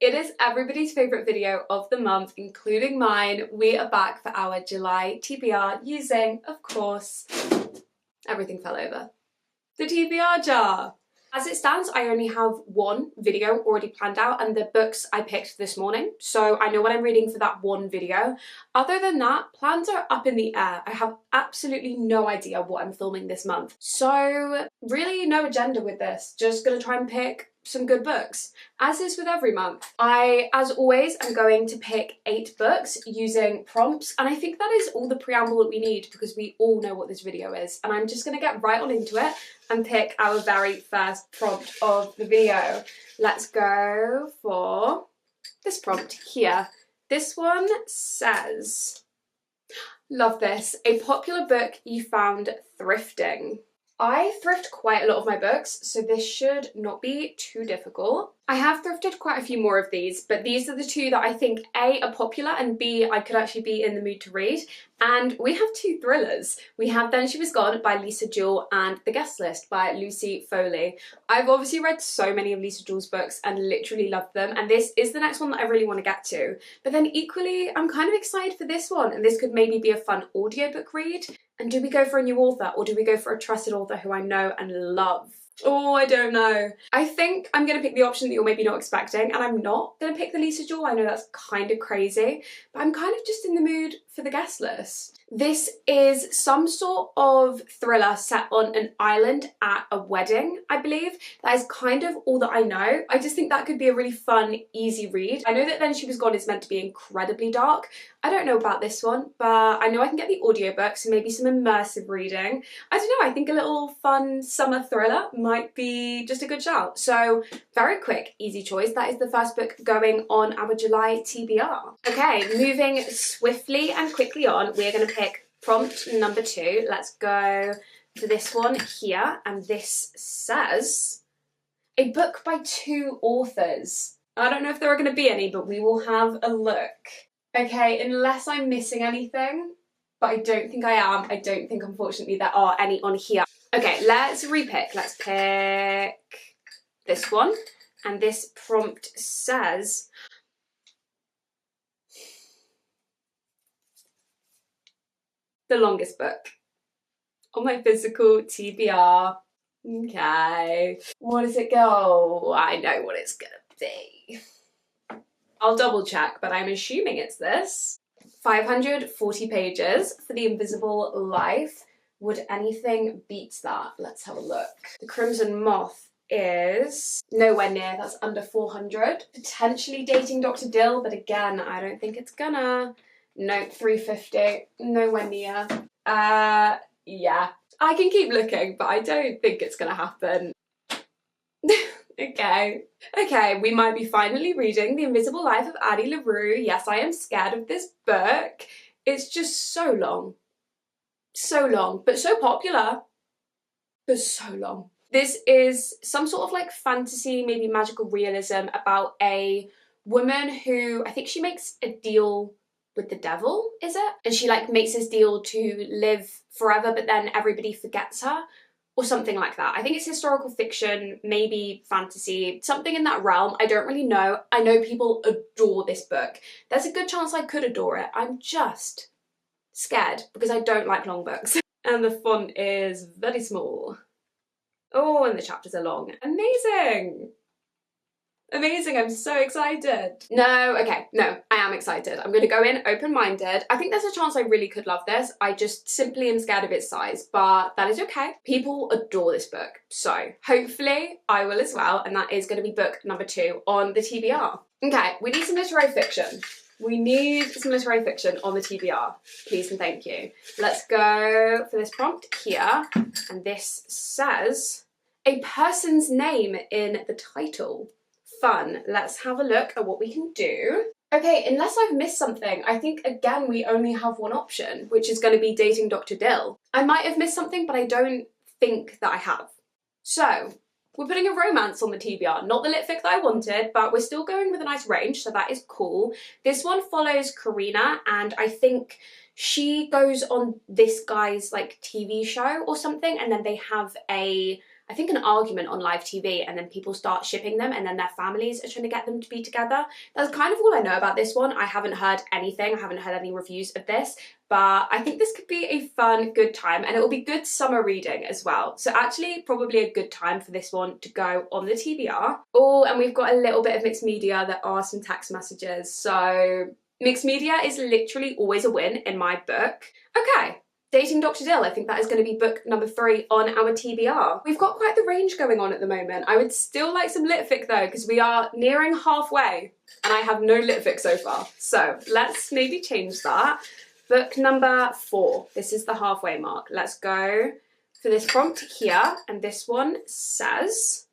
It is everybody's favourite video of the month, including mine. We are back for our July TBR using, of course, everything fell over, the TBR jar. As it stands, I only have one video already planned out and the books I picked this morning, so I know what I'm reading for that one video. Other than that, plans are up in the air. I have absolutely no idea what I'm filming this month. So really no agenda with this, just gonna try and pick some good books, as is with every month. I, as always, am going to pick 8 books using prompts, and I think that is all the preamble that we need because we all know what this video is, and I'm just gonna get right on into it and pick our very first prompt of the video. Let's go for this prompt here. This one says, love this, a popular book you found thrifting. I thrift quite a lot of my books, so this should not be too difficult. I have thrifted quite a few more of these, but these are the two that I think A, are popular, and B, I could actually be in the mood to read. And we have 2 thrillers. We have Then She Was Gone by Lisa Jewell and The Guest List by Lucy Foley. I've obviously read so many of Lisa Jewell's books and literally loved them, and this is the next one that I really want to get to. But then equally, I'm kind of excited for this one, and this could maybe be a fun audiobook read. And do we go for a new author, or do we go for a trusted author who I know and love? Oh, I don't know. I think I'm going to pick the option that you're maybe not expecting, and I'm not going to pick the Lisa Jewell. I know that's kind of crazy, but I'm kind of just in the mood for The Guest List. This is some sort of thriller set on an island at a wedding, I believe. That is kind of all that I know. I just think that could be a really fun, easy read. I know that Then She Was Gone is meant to be incredibly dark. I don't know about this one, but I know I can get the audiobook, so maybe some immersive reading. I don't know, I think a little fun summer thriller might be just a good shout. So very quick, easy choice. That is the first book going on our July TBR. Okay, moving swiftly and quickly on, we're going to pick prompt number 2. Let's go for this one here, and this says, a book by 2 authors. I don't know if there are going to be any, but we will have a look. Okay, unless I'm missing anything, but I don't think I am. I don't think, unfortunately, there are any on here. Okay, let's repick. Let's pick this one. And this prompt says, the longest book on my physical TBR. Okay, what does it go? I know what it's gonna be. I'll double check, but I'm assuming it's this. 540 pages for The Invisible Life. Would anything beat that? Let's have a look. The Crimson Moth is nowhere near, that's under 400. Potentially dating Dr. Dill, but again, I don't think it's gonna. No, 350, nowhere near. Yeah. I can keep looking, but I don't think it's gonna happen. Okay, we might be finally reading The Invisible Life of Addie LaRue. Yes, I am scared of this book. It's just so long. So long, but so popular. But so long. This is some sort of like fantasy, maybe magical realism about a woman who, I think she makes a deal with the devil, is it? And she like makes this deal to live forever, but then everybody forgets her. Or something like that. I think it's historical fiction, maybe fantasy, something in that realm. I don't really know. I know people adore this book. There's a good chance I could adore it. I'm just scared because I don't like long books. And the font is very small. Oh, and the chapters are long. Amazing! Amazing, I'm so excited. No, okay, no, I am excited. I'm gonna go in open-minded. I think there's a chance I really could love this. I just simply am scared of its size, but that is okay. People adore this book, so hopefully I will as well, and that is gonna be book number 2 on the TBR. Okay, we need some literary fiction. We need some literary fiction on the TBR, please and thank you. Let's go for this prompt here, and this says, a person's name in the title. Fun. Let's have a look at what we can do. Okay, unless I've missed something, I think again we only have one option, which is going to be dating Dr. Dill. I might have missed something, but I don't think that I have. So, we're putting a romance on the TBR. Not the lit fic that I wanted, but we're still going with a nice range, so that is cool. This one follows Karina, and I think she goes on this guy's like TV show or something, and then they have a I think, an argument on live TV, and then people start shipping them, and then their families are trying to get them to be together. That's kind of all I know about this one. I haven't heard anything. I haven't heard any reviews of this, but I think this could be a fun, good time, and it will be good summer reading as well. So actually probably a good time for this one to go on the TBR. Oh, and we've got a little bit of mixed media. There are some text messages. So mixed media is literally always a win in my book. Okay. Dating Dr. Dill, I think that is going to be book number 3 on our TBR. We've got quite the range going on at the moment. I would still like some litfic though, because we are nearing halfway and I have no litfic so far. So let's maybe change that. Book number 4. This is the halfway mark. Let's go for this prompt here. And this one says,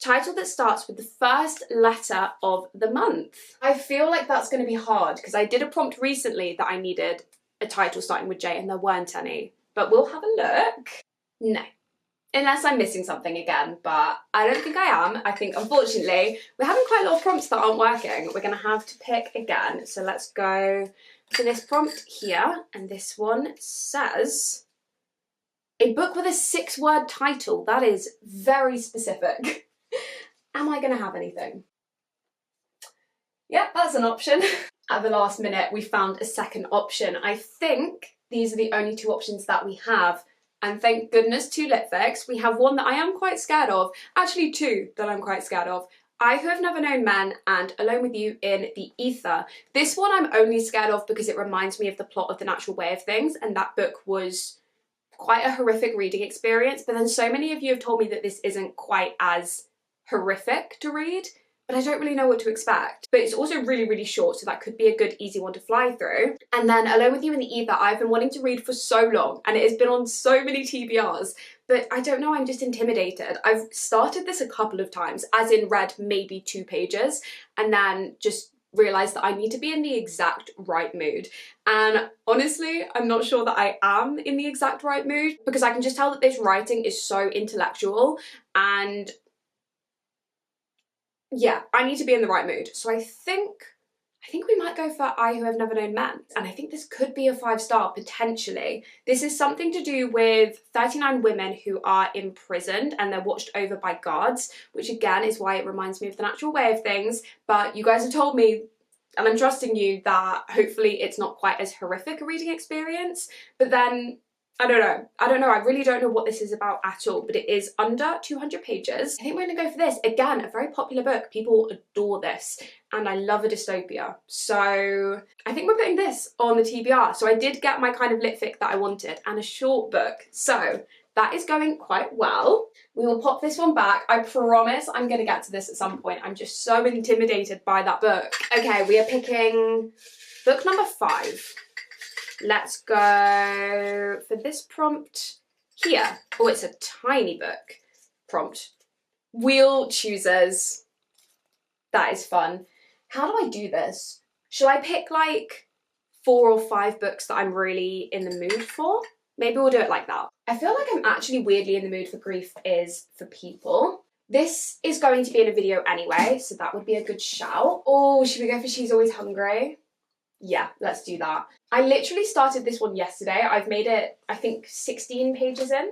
title that starts with the first letter of the month. I feel like that's going to be hard because I did a prompt recently that I needed a title starting with J and there weren't any, but we'll have a look. No, unless I'm missing something again, but I don't think I am. I think, unfortunately, we're having quite a lot of prompts that aren't working. We're gonna have to pick again. So let's go for this prompt here, and this one says, a book with a 6-word title. That is very specific. Am I gonna have anything? Yep, that's an option. At the last minute, we found a second option. I think these are the only 2 options that we have. And thank goodness 2 litfics. We have one that I am quite scared of. Actually 2 that I'm quite scared of. I Who Have Never Known Men and Alone With You in the Ether. This one I'm only scared of because it reminds me of the plot of The Natural Way of Things, and that book was quite a horrific reading experience. But then so many of you have told me that this isn't quite as horrific to read, but I don't really know what to expect. But it's also really, really short, so that could be a good, easy one to fly through. And then Alone With You in the Ether, I've been wanting to read for so long, and it has been on so many TBRs, but I don't know, I'm just intimidated. I've started this a couple of times, as in read maybe 2 pages, and then just realised that I need to be in the exact right mood. And honestly, I'm not sure that I am in the exact right mood, because I can just tell that this writing is so intellectual, and yeah, I need to be in the right mood. So I think we might go for I Who Have Never Known Men. And I think this could be a 5-star, potentially. This is something to do with 39 women who are imprisoned and they're watched over by guards, which again is why it reminds me of The Natural Way of Things. But you guys have told me, and I'm trusting you, that hopefully it's not quite as horrific a reading experience. But then I don't know. I really don't know what this is about at all, but it is under 200 pages. I think we're gonna go for this. Again, a very popular book. People adore this, and I love a dystopia. So I think we're putting this on the TBR. So I did get my kind of litfic that I wanted, and a short book. So that is going quite well. We will pop this one back. I promise I'm gonna get to this at some point. I'm just so intimidated by that book. Okay, we are picking book number 5. Let's go for this prompt here. Oh, it's a tiny book prompt. Wheel choosers. That is fun. How do I do this? Should I pick like 4 or 5 books that I'm really in the mood for? Maybe we'll do it like that. I feel like I'm actually weirdly in the mood for Grief Is for People. This is going to be in a video anyway, so that would be a good shout. Oh, should we go for She's Always Hungry? Yeah, let's do that. I literally started this one yesterday. I've made it, I think, 16 pages in,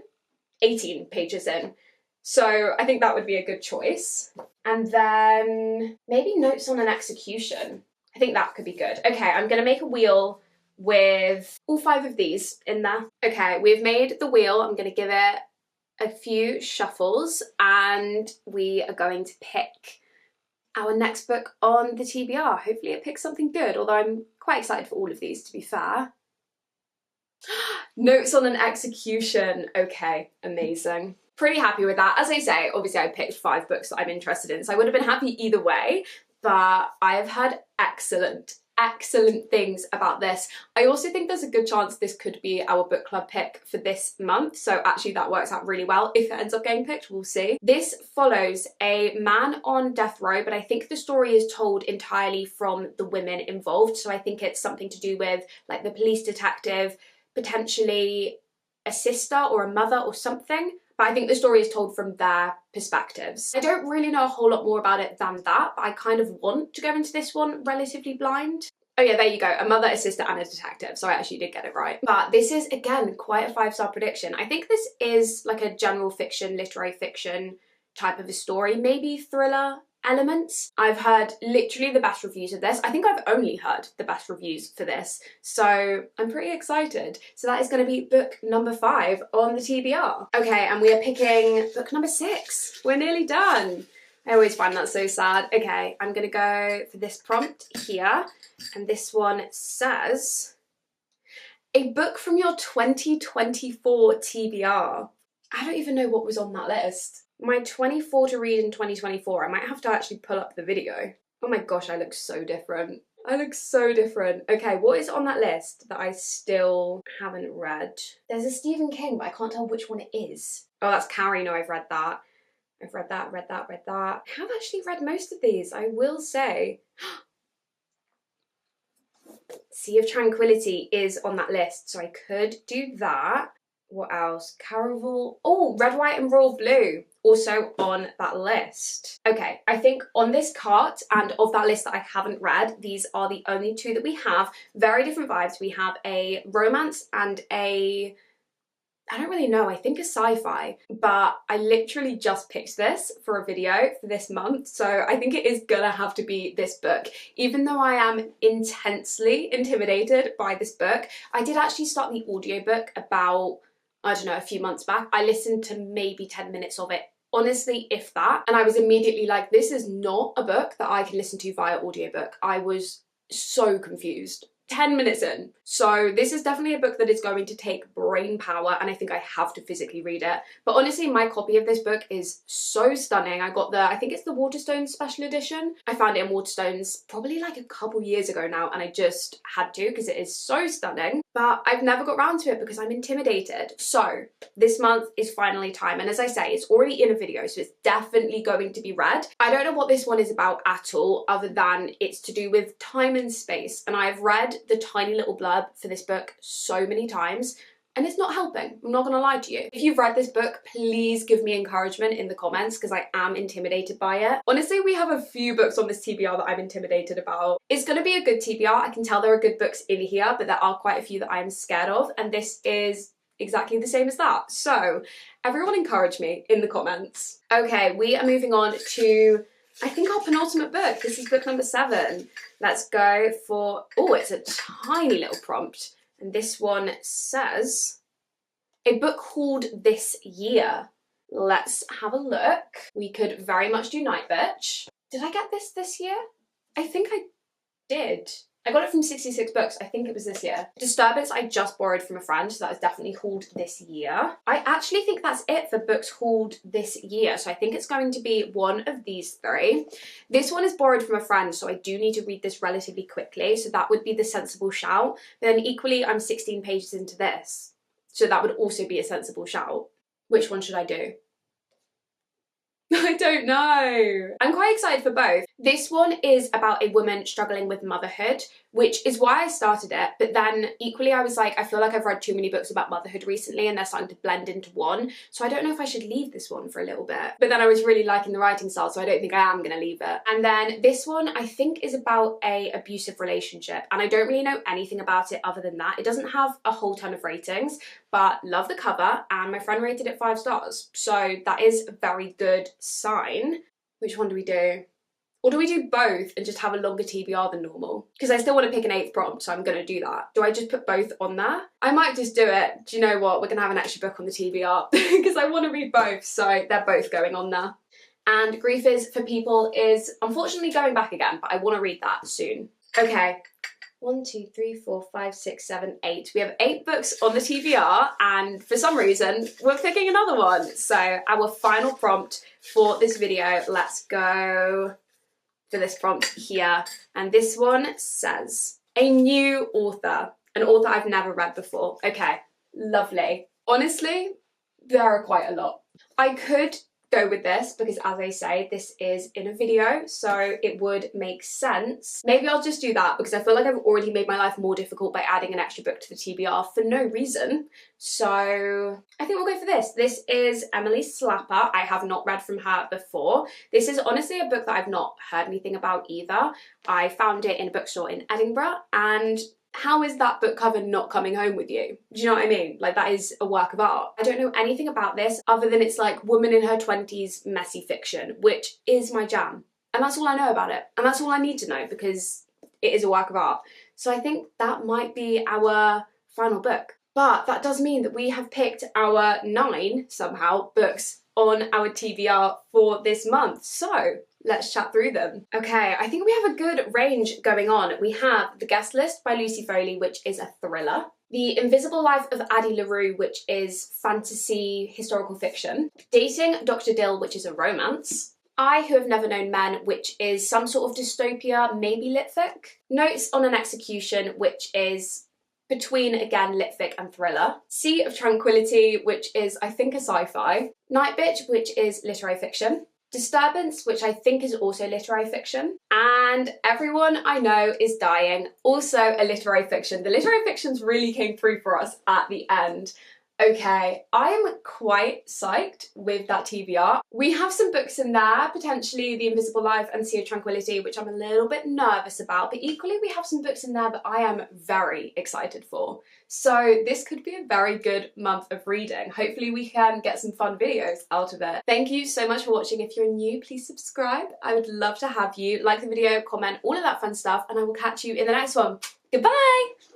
18 pages in. So I think that would be a good choice. And then maybe Notes on an Execution. I think that could be good. Okay, I'm gonna make a wheel with all 5 of these in there. Okay, we've made the wheel. I'm gonna give it a few shuffles and we are going to pick our next book on the TBR. Hopefully it picks something good, although I'm quite excited for all of these, to be fair. Notes on an Execution. Okay, amazing. Pretty happy with that. As I say, obviously I picked 5 books that I'm interested in, so I would have been happy either way, but I have heard excellent things about this. I also think there's a good chance this could be our book club pick for this month, so actually that works out really well. If it ends up getting picked, we'll see. This follows a man on death row, but I think the story is told entirely from the women involved, so I think it's something to do with like the police detective, potentially a sister or a mother or something. But I think the story is told from their perspectives. I don't really know a whole lot more about it than that, but I kind of want to go into this one relatively blind. Oh yeah, there you go. A mother, a sister, and a detective. So I actually did get it right. But this is, again, quite a 5-star prediction. I think this is like a general fiction, literary fiction type of a story, maybe thriller elements. I've heard literally the best reviews of this. I think I've only heard the best reviews for this. So I'm pretty excited. So that is going to be book number 5 on the TBR. Okay, and we are picking book number 6. We're nearly done. I always find that so sad. Okay, I'm gonna go for this prompt here. And this one says, a book from your 2024 TBR. I don't even know what was on that list. My 24 to read in 2024. I might have to actually pull up the video. Oh my gosh, I look so different. I look so different. Okay, what is on that list that I still haven't read? There's a Stephen King, but I can't tell which one it is. Oh, that's Carrie. No, I've read that. I've read that, read that, read that. I have actually read most of these, I will say. Sea of Tranquility is on that list, so I could do that. What else? Caraval. Oh, Red, White and Royal Blue, also on that list. Okay, I think on this cart and of that list that I haven't read, these are the only 2 that we have. Very different vibes. We have a romance and a, I don't really know, I think a sci-fi, but I literally just picked this for a video for this month, so I think it is gonna have to be this book. Even though I am intensely intimidated by this book, I did actually start the audiobook about, I don't know, a few months back. I listened to maybe 10 minutes of it, honestly, if that, and I was immediately like, this is not a book that I can listen to via audiobook. I was so confused. 10 minutes in. So this is definitely a book that is going to take brain power, and I think I have to physically read it. But honestly, my copy of this book is so stunning. I got I think it's the Waterstones special edition. I found it in Waterstones probably like a couple years ago now, and I just had to because it is so stunning. But I've never got around to it because I'm intimidated. So this month is finally time, and as I say, it's already in a video, so it's definitely going to be read. I don't know what this one is about at all, other than it's to do with time and space, and I've read the tiny little blurb for this book so many times, and it's not helping. I'm not gonna lie to you. If you've read this book, please give me encouragement in the comments because I am intimidated by it. Honestly, we have a few books on this TBR that I'm intimidated about. It's gonna be a good TBR. I can tell there are good books in here, but there are quite a few that I'm scared of, and this is exactly the same as that. So everyone encourage me in the comments. Okay, we are moving on to, I think, our penultimate book. This is book number 7. Let's go for, oh, it's a tiny little prompt. And this one says, a book called This Year. Let's have a look. We could very much do NightBit. Did I get this year? I think I did. I got it from 66 Books. I think it was this year. Disturbance I just borrowed from a friend, so that is definitely hauled this year. I actually think that's it for books hauled this year, so I think it's going to be one of these 3. This one is borrowed from a friend, so I do need to read this relatively quickly, so that would be the sensible shout. But then equally, I'm 16 pages into this, so that would also be a sensible shout. Which one should I do? I don't know. I'm quite excited for both. This one is about a woman struggling with motherhood, which is why I started it. But then equally I was like, I feel like I've read too many books about motherhood recently and they're starting to blend into one. So I don't know if I should leave this one for a little bit. But then I was really liking the writing style, so I don't think I am gonna leave it. And then this one I think is about a abusive relationship. And I don't really know anything about it other than that. It doesn't have a whole ton of ratings, but love the cover and my friend rated it 5 stars. So that is a very good sign. Which one do we do? Or do we do both and just have a longer TBR than normal? Because I still want to pick an 8th prompt, so I'm going to do that. Do I just put both on there? I might just do it. Do you know what? We're going to have an extra book on the TBR because I want to read both, so they're both going on there. And Grief Is for People is unfortunately going back again, but I want to read that soon. Okay. 1, 2, 3, 4, 5, 6, 7, 8. We have 8 books on the TBR, and for some reason, we're picking another one. So our final prompt for this video, let's go for this prompt here. And this one says, a new author, an author I've never read before. Okay, lovely. Honestly, there are quite a lot. I could go with this because, as I say, this is in a video, so it would make sense. Maybe I'll just do that because I feel like I've already made my life more difficult by adding an extra book to the TBR for no reason. So I think we'll go for this. This is Emily Slapper. I have not read from her before. This is honestly a book that I've not heard anything about either. I found it in a bookstore in Edinburgh, and how is that book cover not coming home with you? Do you know what I mean? Like, that is a work of art. I don't know anything about this other than it's like woman in her 20s messy fiction, which is my jam. And that's all I know about it. And that's all I need to know because it is a work of art. So I think that might be our final book. But that does mean that we have picked our 9, somehow, books on our TBR for this month. So let's chat through them. Okay, I think we have a good range going on. We have The Guest List by Lucy Foley, which is a thriller. The Invisible Life of Addie, LaRue, which is fantasy historical fiction. Dating Dr. Dill, which is a romance. I Who Have Never Known Men, which is some sort of dystopia, maybe litfic. Notes on an Execution, which is between, again, litfic and thriller. Sea of Tranquility, which is, I think, a sci-fi. NightBit, which is literary fiction. Disturbance, which I think is also literary fiction. And Everyone I Know Is Dying, also a literary fiction. The literary fictions really came through for us at the end. Okay, I am quite psyched with that TBR. We have some books in there, potentially The Invisible Life and Sea of Tranquility, which I'm a little bit nervous about, but equally we have some books in there that I am very excited for. So this could be a very good month of reading. Hopefully we can get some fun videos out of it. Thank you so much for watching. If you're new, please subscribe. I would love to have you. Like the video, comment, all of that fun stuff, and I will catch you in the next one. Goodbye!